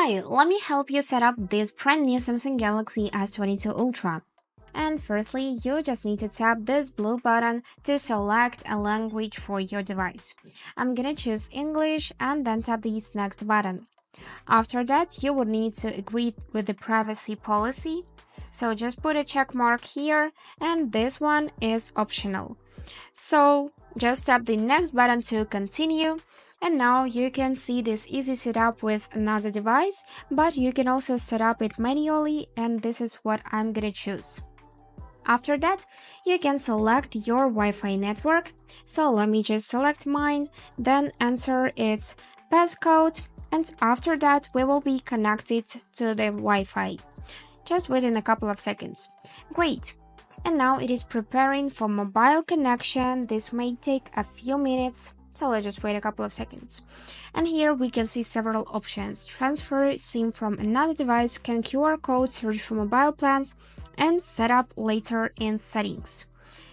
Hi, let me help you set up this brand new Samsung Galaxy S22 Ultra. And firstly, you just need to tap this blue button to select a language for your device. I'm gonna choose English and then tap this next button. After that, you will need to agree with the privacy policy. So just put a check mark here, and this one is optional. So just tap the next button to continue. And now you can see this easy setup with another device, but you can also set up it manually, and this is what I'm gonna choose. After that, you can select your Wi-Fi network. So let me just select mine, then enter its passcode, and after that we will be connected to the Wi-Fi. Just within a couple of seconds. Great! And now it is preparing for mobile connection. This may take a few minutes. So let's just wait a couple of seconds. And here we can see several options. Transfer SIM from another device, can QR code search for mobile plans, and set up later in settings.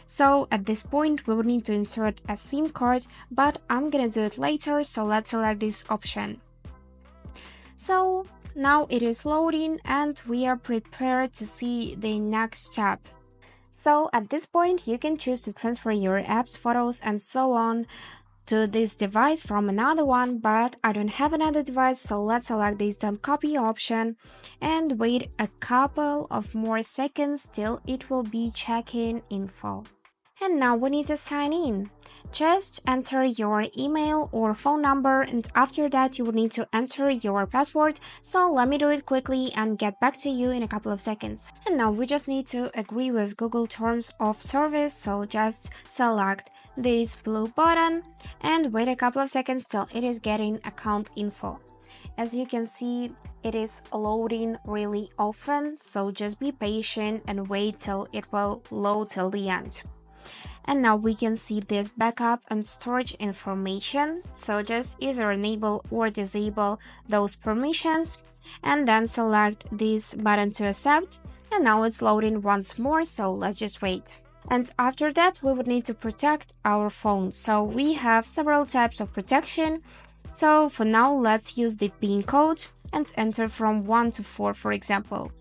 So at this point we will need to insert a SIM card, but I'm gonna do it later, so let's select this option. So now it is loading and we are prepared to see the next step. So at this point you can choose to transfer your apps, photos, and so on to this device from another one, but I don't have another device, so let's select this don't copy option and wait a couple of more seconds till it will be checking info. And now we need to sign in. Just enter your email or phone number, and after that you will need to enter your password. So let me do it quickly and get back to you in a couple of seconds. And now we just need to agree with Google Terms of Service, so just select this blue button and wait a couple of seconds till it is getting account info. As you can see, it is loading really often, so just be patient and wait till it will load till the end. And now we can see this backup and storage information, so just either enable or disable those permissions and then select this button to accept. And now it's loading once more, so let's just wait. And after that we would need to protect our phone, so we have several types of protection. So for now let's use the PIN code and enter from 1 to 4, for example.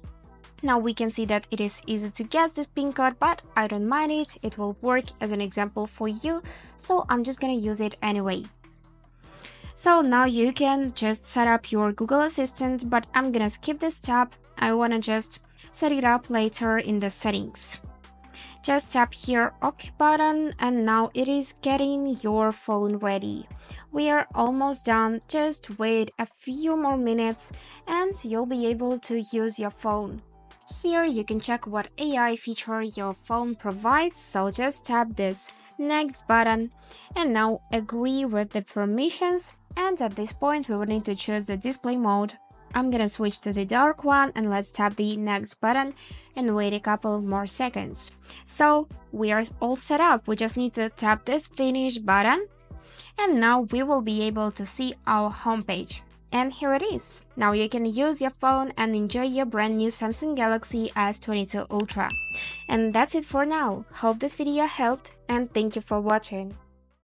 Now we can see that it is easy to guess this PIN code, but I don't mind it, it will work as an example for you, so I'm just gonna use it anyway. So now you can just set up your Google Assistant, but I'm gonna skip this step. I wanna just set it up later in the settings. Just tap here OK button, and now it is getting your phone ready. We are almost done, just wait a few more minutes and you'll be able to use your phone. Here you can check what AI feature your phone provides, so just tap this next button and now agree with the permissions, and at this point we will need to choose the display mode. I'm gonna switch to the dark one and let's tap the next button and wait a couple more seconds. So we are all set up, we just need to tap this finish button and now we will be able to see our homepage. And here it is. Now you can use your phone and enjoy your brand new Samsung Galaxy S22 Ultra. And that's it for now. Hope this video helped and thank you for watching.